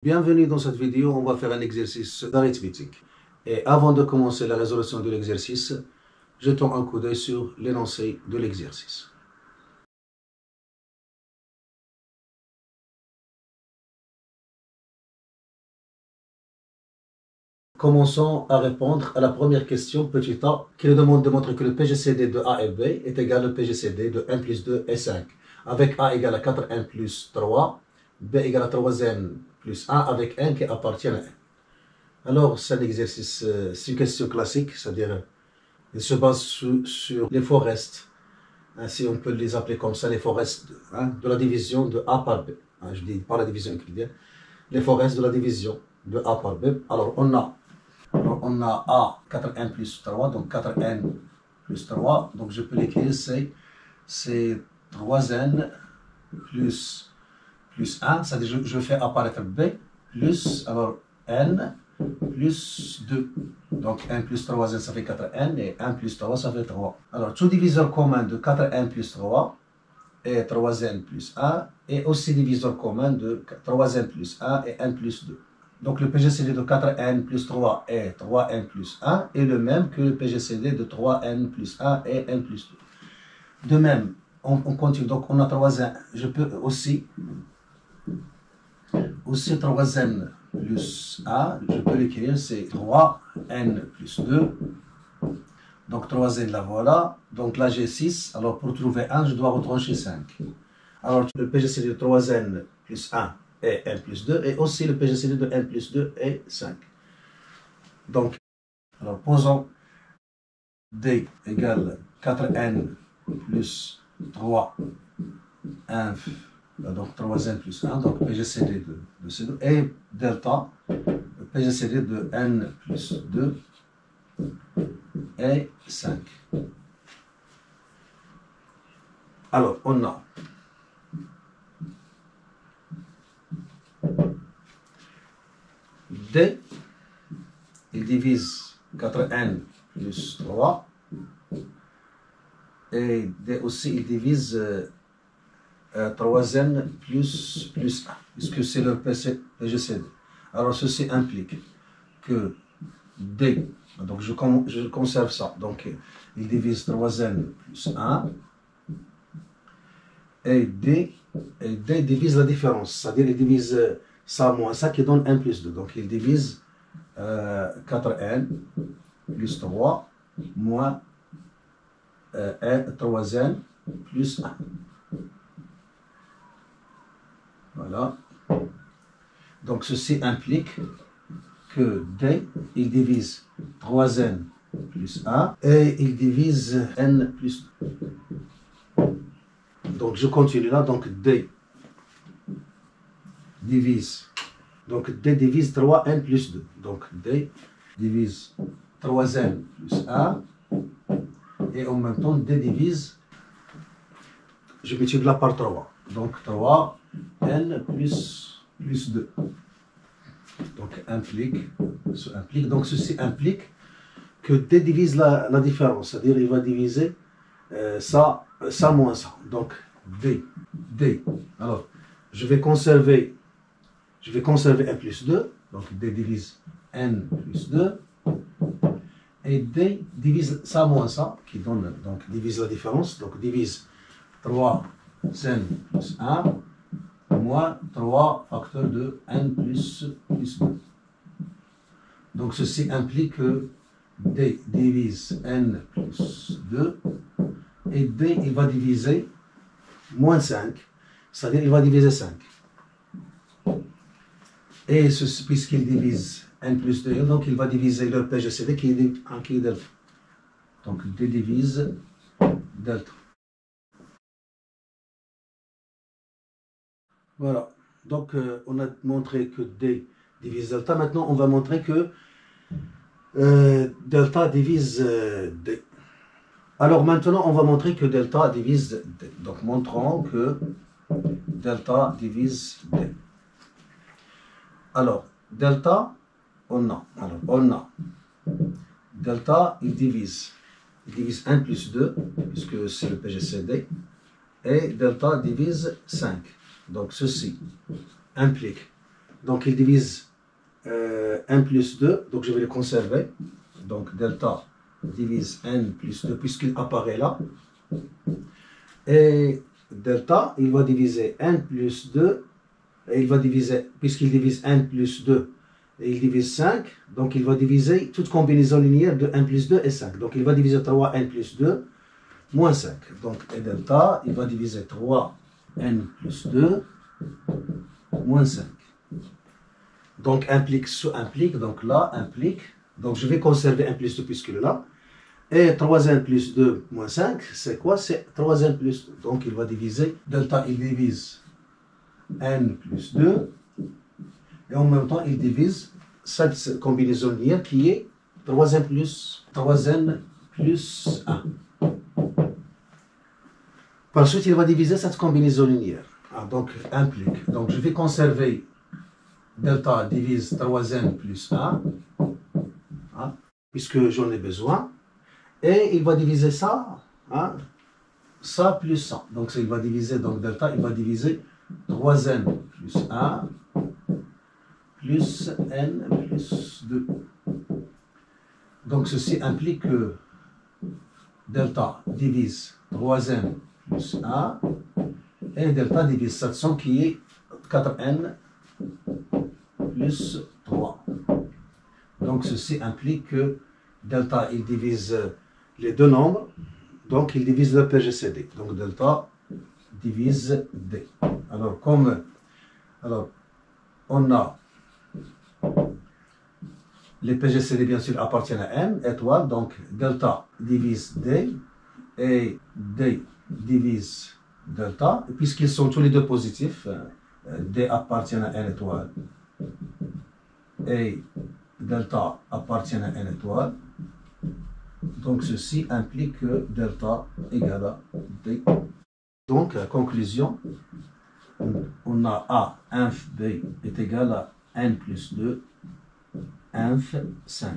Bienvenue dans cette vidéo, on va faire un exercice d'arithmétique. Et avant de commencer la résolution de l'exercice, jetons un coup d'œil sur l'énoncé de l'exercice. Commençons à répondre à la première question, petit a, qui nous demande de montrer que le PGCD de A et B est égal au PGCD de 1 plus 2 et 5. Avec A égale à 4n plus 3, B égale à 3n plus 1 avec n qui appartient à n. Alors, c'est un exercice, c'est une question classique, c'est-à-dire, il se base sur les faux restes. Ainsi, on peut les appeler comme ça, les faux restes de la division de A par B. Je dis pas la division euclidienne, les faux restes de la division de A par B. Alors, on a A, 4n plus 3, donc 4n plus 3. Donc, je peux l'écrire, c'est 3n plus 1, c'est-à-dire je fais apparaître B, plus, alors, n plus 2. Donc 1 plus 3n ça fait 4n et 1 plus 3 ça fait 3. Alors tout diviseur commun de 4n plus 3 est 3n plus 1 et aussi diviseur commun de 3n plus 1 et 1 plus 2. Donc le PGCD de 4n plus 3 et 3n plus 1 est le même que le PGCD de 3n plus 1 et n plus 2. De même, on continue. Donc on a 3n. Je peux aussi 3n plus 1, je peux l'écrire, c'est 3n plus 2. Donc 3n, la voilà. Donc là, j'ai 6. Alors pour trouver 1, je dois retrancher 5. Alors le PGCD de 3n plus 1 est n plus 2. Et aussi le PGCD de n plus 2 est 5. Donc, alors posons D égale 4n plus 3, 1. Donc 3n plus 1, donc PGCD de C2, et delta, PGCD de n plus 2 et 5. Alors, on a D, il divise 4n plus 3, et D aussi, il divise 3n plus 1, puisque c'est le PGCD. Alors ceci implique que D, donc je conserve ça, donc il divise 3n plus 1, et D divise la différence, c'est-à-dire il divise ça moins ça qui donne 1 plus 2, donc il divise 4n plus 3 moins 3n plus 1. Voilà. Donc ceci implique que D, il divise 3n plus 1 et il divise n plus 2. Donc je continue là. Donc D divise 3n plus 2. Donc D divise 3n plus 1 et en même temps D divise, je multiplie là par 3. Donc 3n plus 2. Donc donc ceci implique que D divise la différence, c'est-à-dire il va diviser ça moins ça. Donc D. Alors je vais conserver n plus 2, donc D divise n plus 2, et D divise ça moins ça, qui donne, donc divise la différence, donc divise 3n plus 1, moins 3 facteur de n plus 2. Donc ceci implique que D divise n plus 2 et D il va diviser moins 5, c'est-à-dire il va diviser 5. Et puisqu'il divise n plus 2, donc il va diviser le PGCD qui est delta. Donc D divise delta. Voilà, donc on a montré que D divise delta. Maintenant, on va montrer que delta divise D. Alors maintenant, on va montrer que delta divise D. Donc montrons que delta divise D. Alors, delta, on a delta, il divise 1 plus 2, puisque c'est le PGCD, et delta divise 5. Donc ceci implique Donc il divise 1 plus 2, donc je vais le conserver. Donc delta divise n plus 2 puisqu'il apparaît là. Et delta, il va diviser n plus 2, et il va diviser, puisqu'il divise n plus 2, et il divise 5, donc il va diviser toute combinaison linéaire de n plus 2 et 5. Donc il va diviser 3n plus 2 moins 5. Donc et delta, il va diviser 3n plus 2 moins 5. Donc implique sous-implique, donc là implique, donc je vais conserver n plus 2 puisqu'il est là. Et 3n plus 2 moins 5, c'est quoi? C'est 3n plus 2. Donc il va diviser, delta il divise n plus 2, et en même temps il divise cette combinaison linéaire qui est 3n plus 1. Par suite il va diviser cette combinaison linéaire. Donc implique. Donc je vais conserver delta divise 3n plus 1, puisque j'en ai besoin. Et il va diviser ça, ça plus ça. Donc il va diviser, donc delta, il va diviser 3n plus 1 plus n plus 2. Donc ceci implique que delta divise 3n plus 1 et delta divise 700 qui est 4n plus 3. Donc ceci implique que delta il divise les deux nombres, donc il divise le PGCD. Donc delta divise D. Alors on a les PGCD bien sûr appartiennent à M, étoile, donc delta divise D et D divise delta, puisqu'ils sont tous les deux positifs, D appartient à N étoile et delta appartient à N étoile. Donc ceci implique que delta égale à D. Donc conclusion, on a A inf B est égal à N plus 2 inf 5.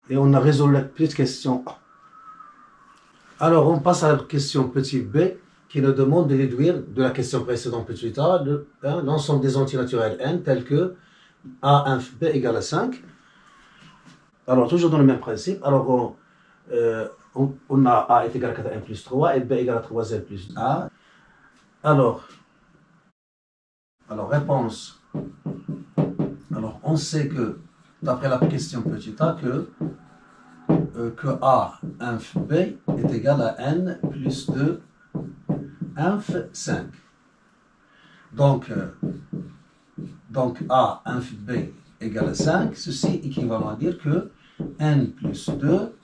Et on a résolu la petite question A. Alors on passe à la question petit b qui nous demande de déduire de la question précédente petit a l'ensemble des antinaturels n tels que A inf B égale à 5. Alors toujours dans le même principe, alors on a A est égal à 4n plus 3 et B égale à 3n plus A. Alors réponse. Alors on sait que d'après la question petit a que A inf B est égal à n plus 2 inf 5. Donc A inf B égale à 5, ceci est équivalent à dire que n plus 2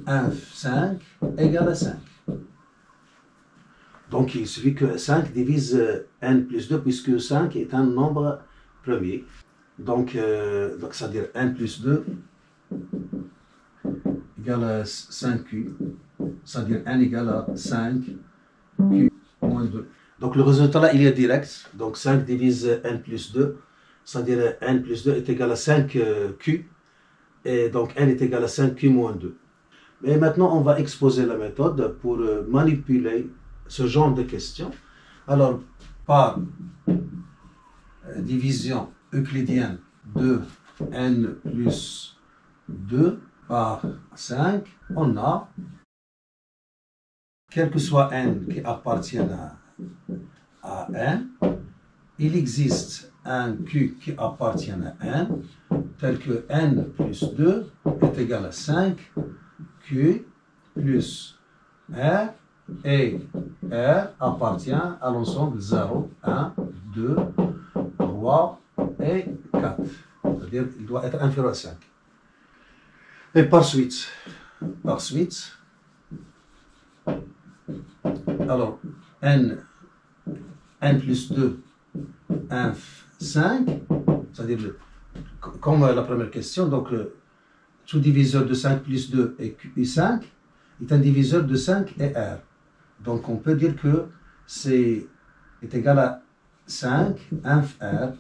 inf 5 égale à 5. Donc il suffit que 5 divise n plus 2 puisque 5 est un nombre premier. Donc c'est-à-dire n plus 2 égale à 5q, c'est-à-dire n égale à 5q moins 2. Donc le résultat là il est direct, donc 5 divise n plus 2, c'est-à-dire n plus 2 est égal à 5q, et donc n est égal à 5q moins 2. Mais maintenant on va exposer la méthode pour manipuler ce genre de questions. Alors par division euclidienne de n plus 2 par 5, on a, quel que soit n qui appartient à n, il existe un q qui appartient à n, tel que n plus 2 est égal à 5 q plus r, et r appartient à l'ensemble 0, 1, 2, 3 et 4. C'est-à-dire qu'il doit être inférieur à 5. Et par suite, alors n plus 2 inf 5, c'est-à-dire comme la première question, donc le sous-diviseur de 5 plus 2 et 5 est un diviseur de 5 et r. Donc on peut dire que c'est égal à 5 inf r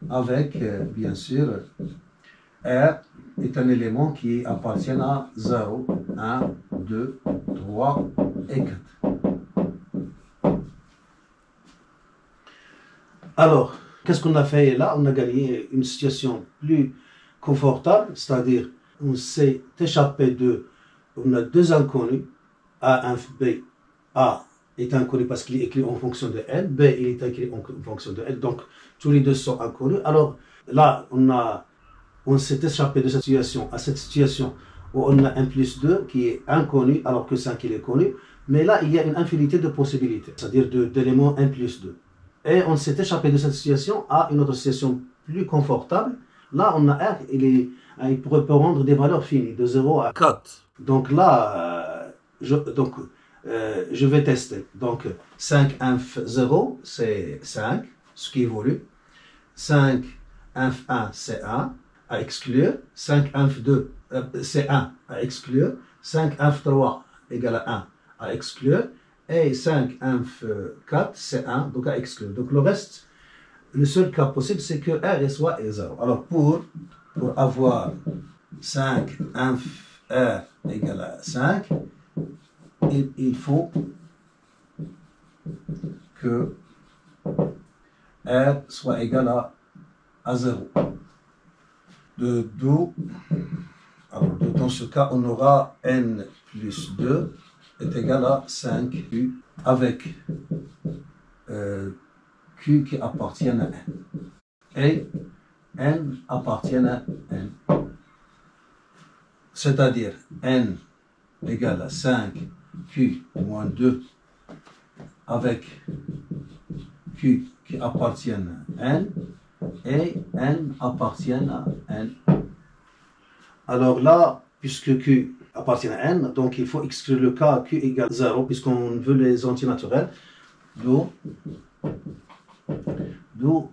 avec bien sûr r est un élément qui appartient à 0, 1, 2, 3 et 4. Alors, qu'est-ce qu'on a fait là? On a gagné une situation plus confortable, c'est-à-dire on s'est échappé on a deux inconnus, A, F, B. A est inconnu parce qu'il est écrit en fonction de N, B il est écrit en fonction de N, donc tous les deux sont inconnus. Alors là, on s'est échappé de cette situation à cette situation où on a 1 plus 2 qui est inconnu alors que 5 il est connu, mais là il y a une infinité de possibilités, c'est-à-dire d'éléments 1 plus 2. Et on s'est échappé de cette situation à une autre situation plus confortable. Là, on a R, il peut prendre des valeurs finies, de 0 à 4. Donc là, je vais tester. Donc, 5 inf 0, c'est 5, ce qui évolue. 5 inf 1, c'est 1, à exclure. 5 inf 2, c'est 1, à exclure. 5 inf 3 égale à 1, à exclure. Et 5 inf 4, c'est 1, donc à exclure. Donc le reste, le seul cas possible, c'est que R soit 0. Alors pour avoir 5 inf R égale à 5, il faut que R soit égal à 0. Alors dans ce cas, on aura N plus 2 est égal à 5Q avec Q qui appartient à N. Et N appartient à N. C'est-à-dire N égale à 5Q moins 2 avec Q qui appartient à N et N appartient à N. Alors là, puisque Q appartient à N, donc il faut exclure le cas Q égale 0, puisqu'on veut les antinaturels. D'où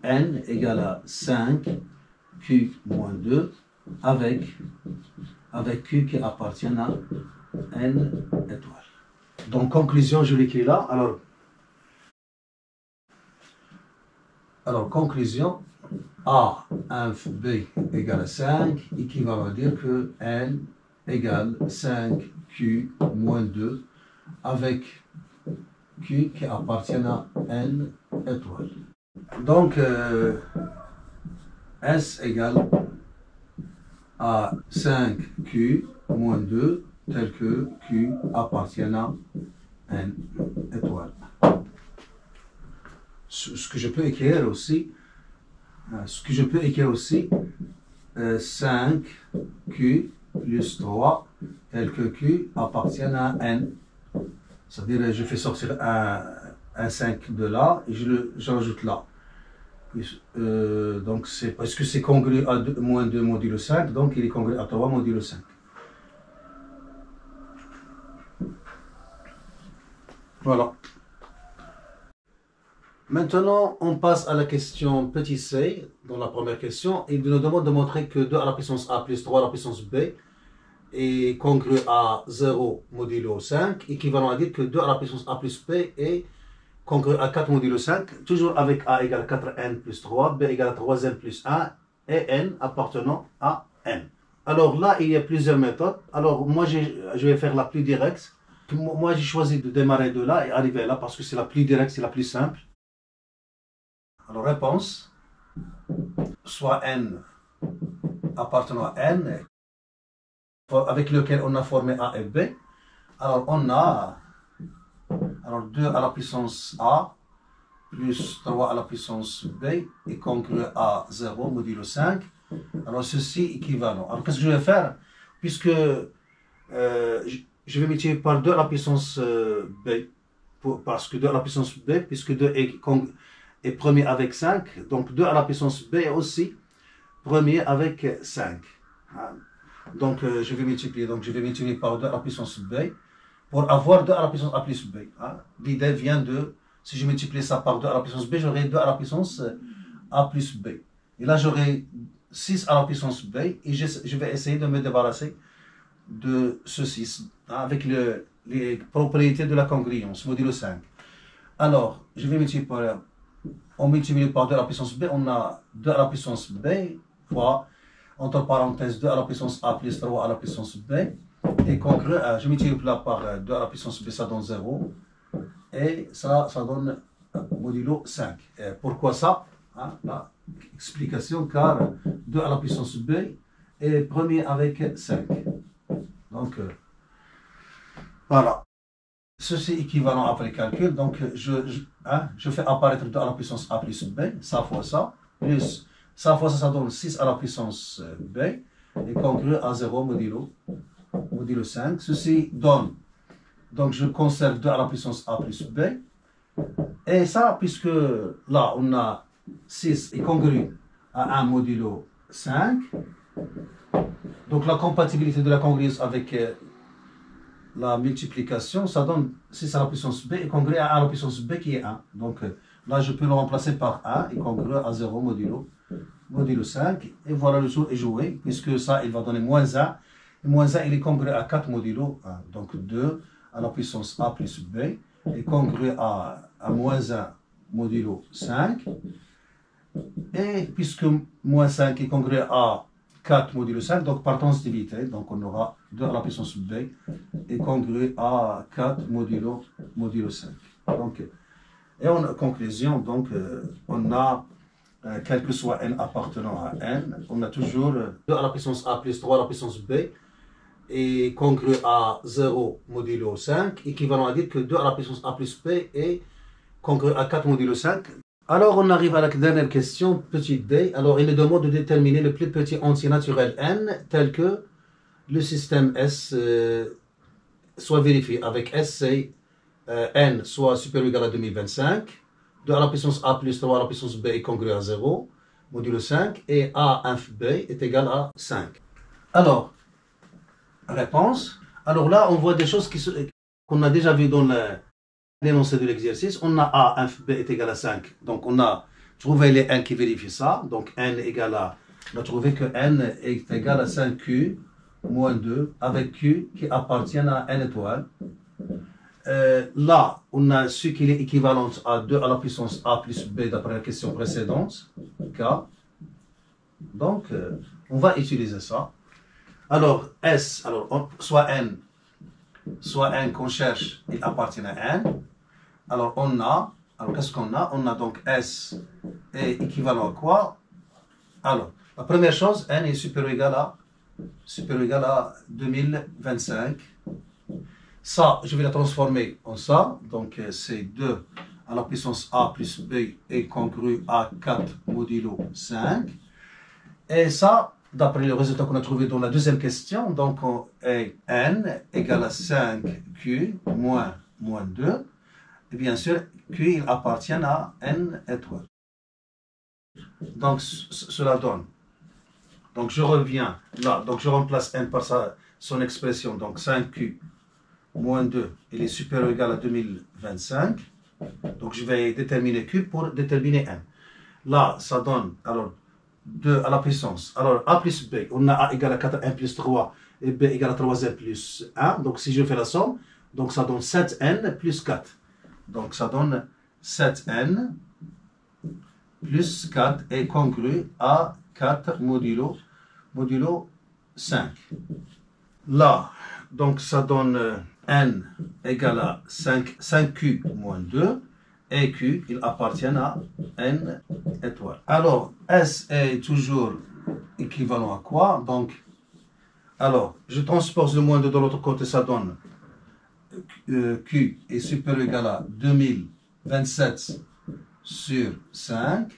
N égale à 5 Q moins 2 avec Q qui appartient à N étoiles. Donc conclusion, je l'écris là. Alors conclusion, A inf B égale à 5, équivalent à dire que N égale 5Q moins 2 avec Q qui appartient à N étoiles. Donc, S égale à 5Q moins 2 tel que Q appartient à N étoiles. Ce que je peux écrire aussi, 5Q plus 3 tel que Q appartient à N. C'est-à-dire, je fais sortir un 5 de là et je rajoute là. Donc, parce que c'est congru à moins 2 modulo 5, donc il est congru à 3 modulo 5. Voilà. Maintenant, on passe à la question petit c. Dans la première question, il nous demande de montrer que 2 à la puissance a plus 3 à la puissance b est congru à 0 modulo 5, équivalent à dire que 2 à la puissance a plus b est congru à 4 modulo 5, toujours avec a égale 4n plus 3, b égale 3n plus 1, et n appartenant à n. Alors là, il y a plusieurs méthodes. Alors moi, je vais faire la plus directe. Moi, j'ai choisi de démarrer de là et arriver là parce que c'est la plus directe, c'est la plus simple. Alors réponse, soit n appartenant à n, avec lequel on a formé a et b. Alors on a 2 à la puissance a plus 3 à la puissance b est congru à 0 modulo 5. Alors ceci est équivalent. Alors qu'est-ce que je vais faire? Puisque je vais multiplier par 2 à la puissance b, parce que 2 à la puissance b, puisque 2 est premier avec 5, donc 2 à la puissance b est aussi premier avec 5. Donc je vais multiplier par 2 à la puissance b pour avoir 2 à la puissance a plus b. L'idée vient de, si je multiplie ça par 2 à la puissance b, j'aurai 2 à la puissance a plus b. Et là j'aurai 6 à la puissance b et je vais essayer de me débarrasser de ce 6 avec les propriétés de la congruence, modulo 5. Alors, je vais multiplier on multiplie par 2 à la puissance b, on a 2 à la puissance b fois, entre parenthèses, 2 à la puissance a plus 3 à la puissance b. est congrue à, je multiplie là par 2 à la puissance b, ça donne 0. Et ça donne modulo 5. Et pourquoi ça? Hein, la explication, car 2 à la puissance b est premier avec 5. Donc, voilà. Ceci est équivalent après le calcul. Donc, je fais apparaître 2 à la puissance a plus b, ça fois ça, plus ça fois ça, ça donne 6 à la puissance b, et congru à 0 modulo 5. Ceci donne, donc je conserve 2 à la puissance a plus b. Et ça, puisque là, on a 6 est congru à 1 modulo 5, donc la compatibilité de la congruence avec la multiplication, ça donne 6 à la puissance b est congru à 1 à la puissance b qui est 1. Donc là, je peux le remplacer par 1 et congru à 0 modulo 5. Et voilà, le tour est joué, puisque ça, il va donner moins 1. Et moins 1, il est congru à 4 modulo 1. Donc 2 à la puissance a plus b est congru à moins 1 modulo 5. Et puisque moins 5 est congru à 4 modulo 5, donc par transitivité, donc on aura 2 à la puissance b est congru à 4 modulo 5. Donc, et en conclusion, donc, on a, quel que soit n appartenant à n, on a toujours 2 à la puissance a plus 3 à la puissance b est congru à 0 modulo 5, équivalent à dire que 2 à la puissance a plus b est congru à 4 modulo 5. Alors, on arrive à la dernière question, petit d. Alors, il nous demande de déterminer le plus petit entier naturel n, tel que le système S soit vérifié. Avec S, c'est n soit supérieur ou égal à 2025, 2 à la puissance a plus 3 à la puissance b est congru à 0, modulo 5, et a inf b est égal à 5. Alors, réponse. Alors là, on voit des choses qu'on a déjà vues dans l'énoncé de l'exercice. On a a inf b est égal à 5. Donc, on a trouvé les n qui vérifient ça. Donc, n égale à... On a trouvé que n est égal à 5q moins 2 avec q qui appartient à n étoile. Là, on a su qu'il est équivalent à 2 à la puissance a plus b d'après la question précédente, k. Donc, on va utiliser ça. Alors, S, alors, soit n qu'on cherche, il appartient à n. Alors, qu'est-ce qu'on a? On a donc S est équivalent à quoi? Alors, la première chose, n est supérieur ou égal à 2025. Ça, je vais la transformer en ça. Donc, c'est 2 à la puissance a plus b est congru à 4 modulo 5. Et ça, d'après le résultat qu'on a trouvé dans la deuxième question, donc est n égale à 5q moins 2. Et bien sûr, q il appartient à n étoile. Donc, cela donne. Donc, je reviens là. Donc, je remplace n par son expression. Donc, 5q moins 2, il est supérieur ou égal à 2025. Donc, je vais déterminer q pour déterminer n. Là, ça donne, alors, 2 à la puissance. Alors, a plus b, on a a égale à 4n plus 3 et b égale à 3n plus 1. Donc, si je fais la somme, donc ça donne 7n plus 4. Donc, ça donne 7n plus 4 est congru à 4 modulo 5. Là, donc ça donne n égale à 5q moins 2 et q, il appartient à n étoile. Alors, S est toujours équivalent à quoi? Donc, alors, je transpose le moins 2 de l'autre côté, ça donne q est supérieur ou égal à 2027 sur 5.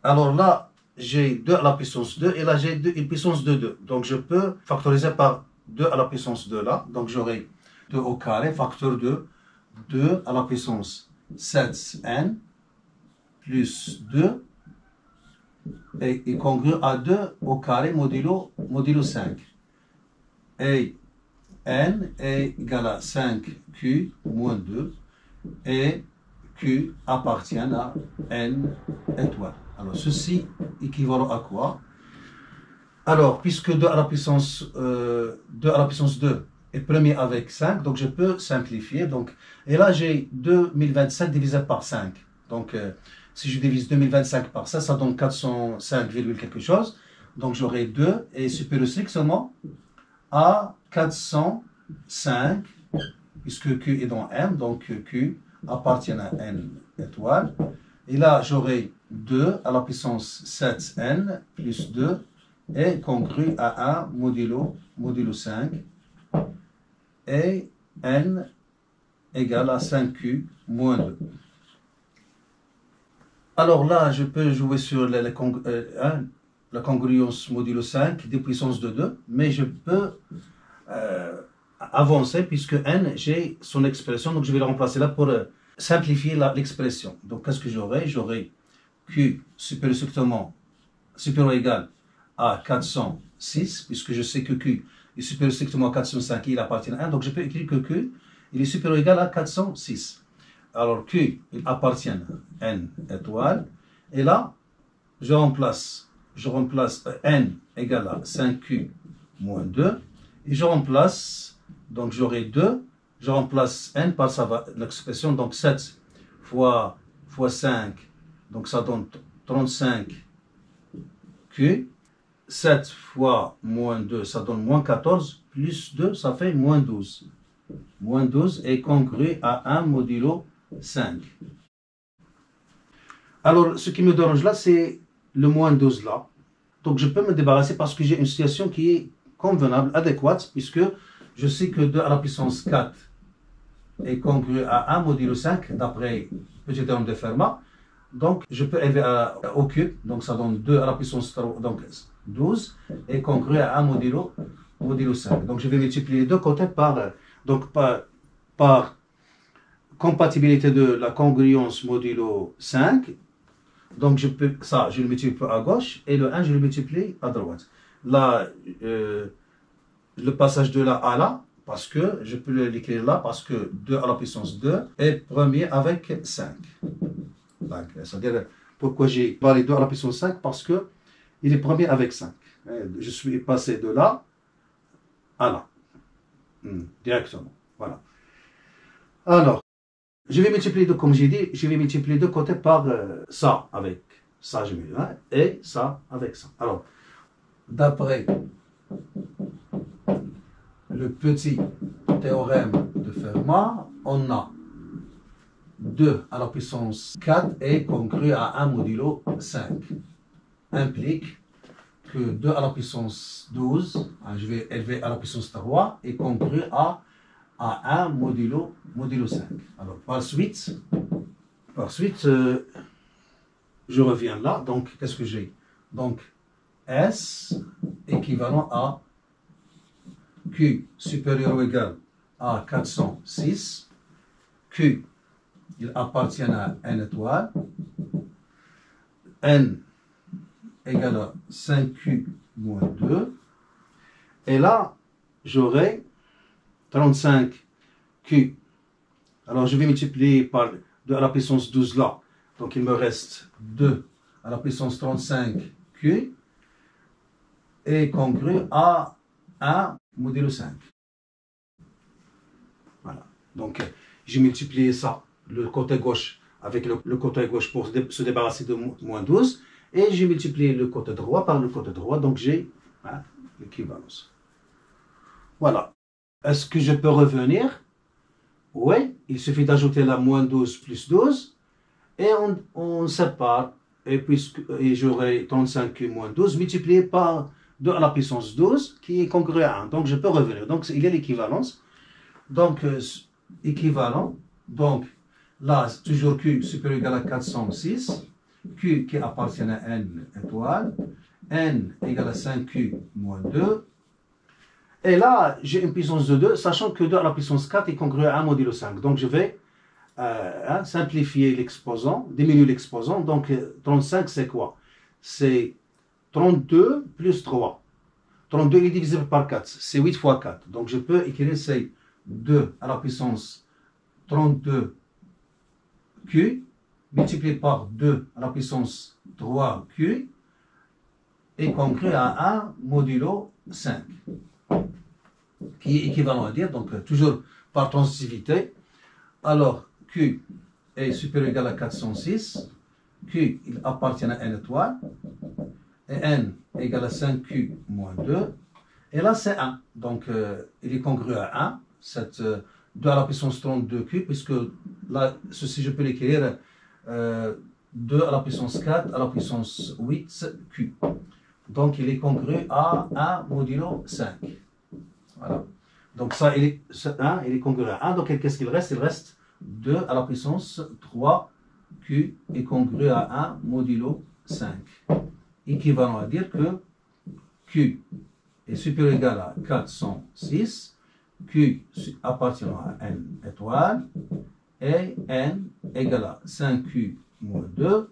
Alors là, j'ai 2 à la puissance 2 et là j'ai une puissance de 2. Donc je peux factoriser par 2 à la puissance 2 là. Donc j'aurai 2 au carré, facteur de 2 à la puissance 7n plus 2 est congru à 2 au carré modulo 5. Et n est égal à 5q moins 2 et q appartient à n étoile. Alors, ceci équivalent à quoi? Alors, puisque 2 à la puissance 2 est premier avec 5, donc je peux simplifier. Donc, et là, j'ai 2025 divisé par 5. Donc, si je divise 2025 par ça, ça donne 405, quelque chose. Donc, j'aurai 2 et supérieur strictement à 405, puisque Q est dans M, donc Q appartient à N étoile. Et là, j'aurai 2 à la puissance 7N plus 2 est congru à 1 modulo 5 et N égale à 5Q moins 2. Alors là, je peux jouer sur la congruence modulo 5 des puissances de 2, mais je peux avancer puisque N, j'ai son expression, donc je vais la remplacer là pour simplifier l'expression. Donc qu'est-ce que j'aurai? J'aurai Q supérieur ou égal à 406, puisque je sais que Q est supérieur strictement à 405 et il appartient à 1, donc je peux écrire que Q il est supérieur ou égal à 406. Alors Q il appartient à N étoile, et là je remplace N égale à 5Q moins 2, et je remplace, donc j'aurai 2, je remplace N par l'expression, donc 7 fois 5, donc ça donne 35Q, 7 fois moins 2, ça donne moins 14, plus 2, ça fait moins 12. Moins 12 est congru à 1 modulo 5. Alors, ce qui me dérange là, c'est le moins 12 là. Donc, je peux me débarrasser parce que j'ai une situation qui est convenable, adéquate, puisque je sais que 2 à la puissance 4 est congru à 1 modulo 5, d'après petit théorème de Fermat. Donc, je peux élever au cube, donc ça donne 2 à la puissance 3, donc 12, et congru à 1 modulo 5. Donc, je vais multiplier les deux côtés par compatibilité de la congruence modulo 5. Donc, je le multiplie à gauche, et le 1, je le multiplie à droite. Là, le passage de là à là, parce que je peux l'écrire là, parce que 2 à la puissance 2 est premier avec 5. C'est-à-dire, pourquoi j'ai parlé 2 à la puissance 5? Parce que il est premier avec 5. Je suis passé de là à là. Directement. Voilà. Alors, je vais multiplier deux, comme j'ai dit, je vais multiplier deux côtés par ça avec ça, je mets là, et ça avec ça. Alors, d'après le petit théorème de Fermat, on a 2 à la puissance 4 est congru à 1 modulo 5. Implique que 2 à la puissance 12, je vais élever à la puissance 3, est congru à 1 modulo 5. Alors, par suite, je reviens là. Donc, qu'est-ce que j'ai? Donc, S équivalent à Q supérieur ou égal à 406. Q, il appartient à N étoile. N égale à 5Q moins 2. Et là, j'aurai 35Q. Alors, je vais multiplier par 2 à la puissance 12 là. Donc, il me reste 2 à la puissance 35Q est congru à 1 modulo 5. Voilà. Donc, j'ai multiplié ça, le côté gauche, avec le côté gauche pour se débarrasser de moins 12. Et j'ai multiplié le côté droit par le côté droit. Donc, j'ai l'équivalence. Voilà. Est-ce que je peux revenir? Oui, il suffit d'ajouter la moins 12 plus 12 et on sépare. Et j'aurai 35Q moins 12 multiplié par 2 à la puissance 12 qui est congru à 1. Donc je peux revenir. Donc il y a l'équivalence. Donc équivalent. Donc là, toujours Q supérieur ou égal à 406. Q qui appartient à N étoile. N égale à 5Q moins 2. Et là, j'ai une puissance de 2, sachant que 2 à la puissance 4 est congru à 1 modulo 5. Donc, je vais simplifier l'exposant, diminuer l'exposant. Donc, 35, c'est quoi? C'est 32 plus 3. 32 est divisible par 4. C'est 8 fois 4. Donc, je peux écrire c'est 2 à la puissance 32Q multiplié par 2 à la puissance 3Q est congru à 1 modulo 5. Qui est équivalent à dire, donc toujours par transitivité. Alors, Q est supérieur ou égal à 406. Q, il appartient à N étoile. Et N égale à 5Q moins 2. Et là, c'est 1. Donc, il est congru à 1. Cette 2 à la puissance 32Q, puisque là, ceci, je peux l'écrire 2 à la puissance 4 à la puissance 8Q. Donc, il est congru à 1 modulo 5. Voilà. Donc, ça, il est congru à 1. Donc, qu'est-ce qu'il reste? Il reste 2 à la puissance 3Q est congru à 1 modulo 5. Équivalent à dire que Q est supérieur ou égal à 406, Q appartenant à n étoile, et n égale à 5Q moins 2.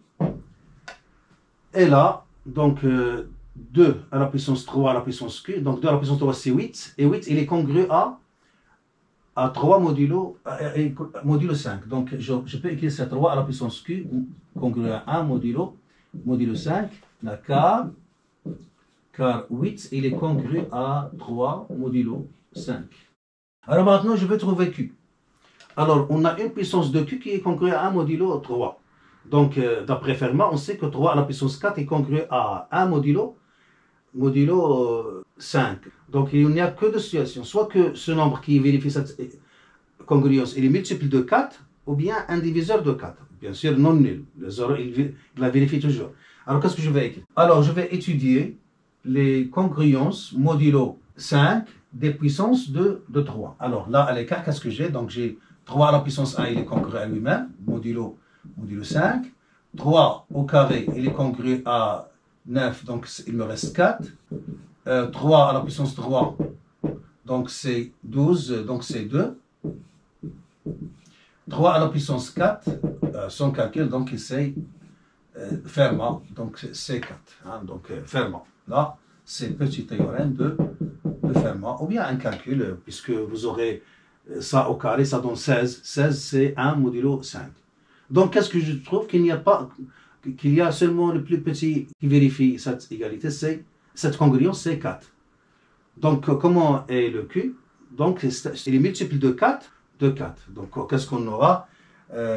Et là, donc 2 à la puissance 3 à la puissance Q, donc 2 à la puissance 3 c'est 8, et 8 il est congru à 3 modulo 5. Donc je peux écrire cette 3 à la puissance Q congru à 1 modulo 5, car 8 il est congru à 3 modulo 5. Alors maintenant je veux trouver Q. Alors on a une puissance de Q qui est congrue à 1 modulo 3. Donc d'après Fermat, on sait que 3 à la puissance 4 est congru à 1 modulo 5. Donc il n'y a que deux situations. Soit que ce nombre qui vérifie cette congruence il est multiple de 4, ou bien un diviseur de 4. Bien sûr non nul. Le 0 il la vérifie toujours. Alors qu'est-ce que je vais écrire? Alors je vais étudier les congruences modulo 5 des puissances de 3. Alors là à l'écart, qu'est-ce que j'ai? Donc j'ai 3 à la puissance 1, il est congru à lui-même, modulo 5. 3 au carré, il est congru à 9, donc il me reste 4. 3 à la puissance 3, donc c'est 12, donc c'est 2. 3 à la puissance 4, son calcul, donc c'est Fermat, donc c'est 4. Hein, donc Fermat. Là, c'est le petit théorème de Fermat, ou bien un calcul, puisque vous aurez ça au carré, ça donne 16. 16, c'est 1 modulo 5. Donc, qu'est-ce que je trouve? Qu'il y a seulement le plus petit qui vérifie cette égalité, cette congruence, c'est 4. Donc, comment est le Q? Donc, il est multiple de 4, Donc, qu'est-ce qu'on aura?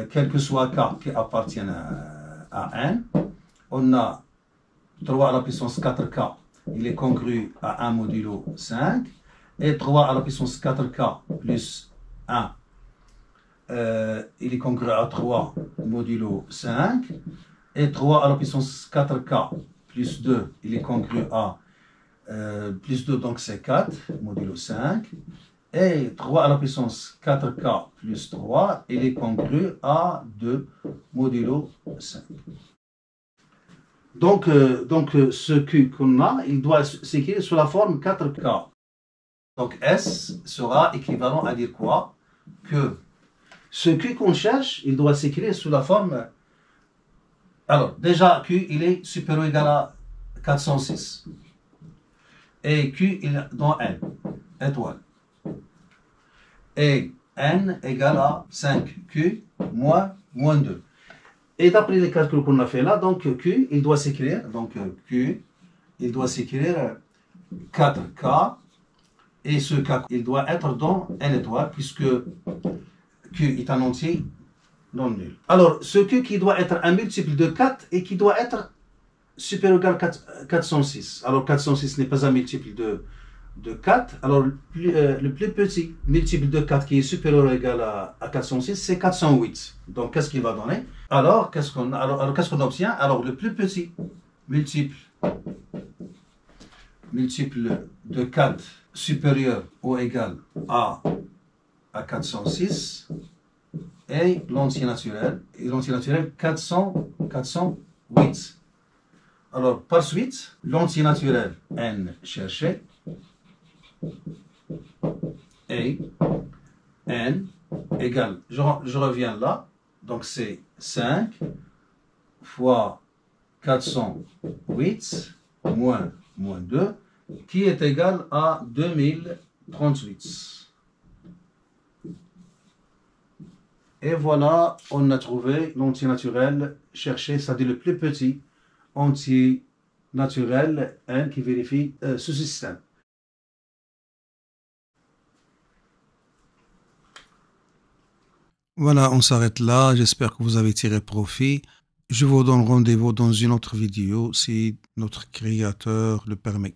Quel que soit K qui appartient à N, on a 3 à la puissance 4K, il est congru à 1 modulo 5, et 3 à la puissance 4K plus 1, il est congru à 3 modulo 5, et 3 à la puissance 4K plus 2, il est congru à plus 2, donc c'est 4 modulo 5, et 3 à la puissance 4K plus 3, il est congru à 2 modulo 5. Donc ce Q qu'on a, il doit s'écrire sous la forme 4K. Donc S sera équivalent à dire quoi? Que ce Q qu'on cherche, il doit s'écrire sous la forme... Alors, déjà, Q, il est supérieur ou égal à 406. Et Q, il est dans N, étoile. Et N égale à 5Q moins 2. Et d'après les calculs qu'on a fait là, donc Q, il doit s'écrire, Q, il doit s'écrire 4K, et ce K, il doit être dans N étoile, puisque Q est un entier non nul. Alors, ce Q qui doit être un multiple de 4 et qui doit être supérieur ou égal à 406. Alors, 406 n'est pas un multiple de 4. Alors, le plus petit multiple de 4 qui est supérieur ou égal à 406, c'est 408. Donc, qu'est-ce qu'il va donner? Alors, qu'est-ce qu'on obtient? Alors, le plus petit multiple de 4 supérieur ou égal à 406 et l'entier naturel. Et l'entier naturel, 408. Alors, par suite, l'entier naturel n cherché et n égale, je reviens là, donc c'est 5 fois 408 moins 2, qui est égal à 2038. Et voilà, on a trouvé l'entier naturel cherché, c'est-à-dire le plus petit entier naturel n qui vérifie ce système. Voilà, on s'arrête là. J'espère que vous avez tiré profit. Je vous donne rendez-vous dans une autre vidéo si notre créateur le permet.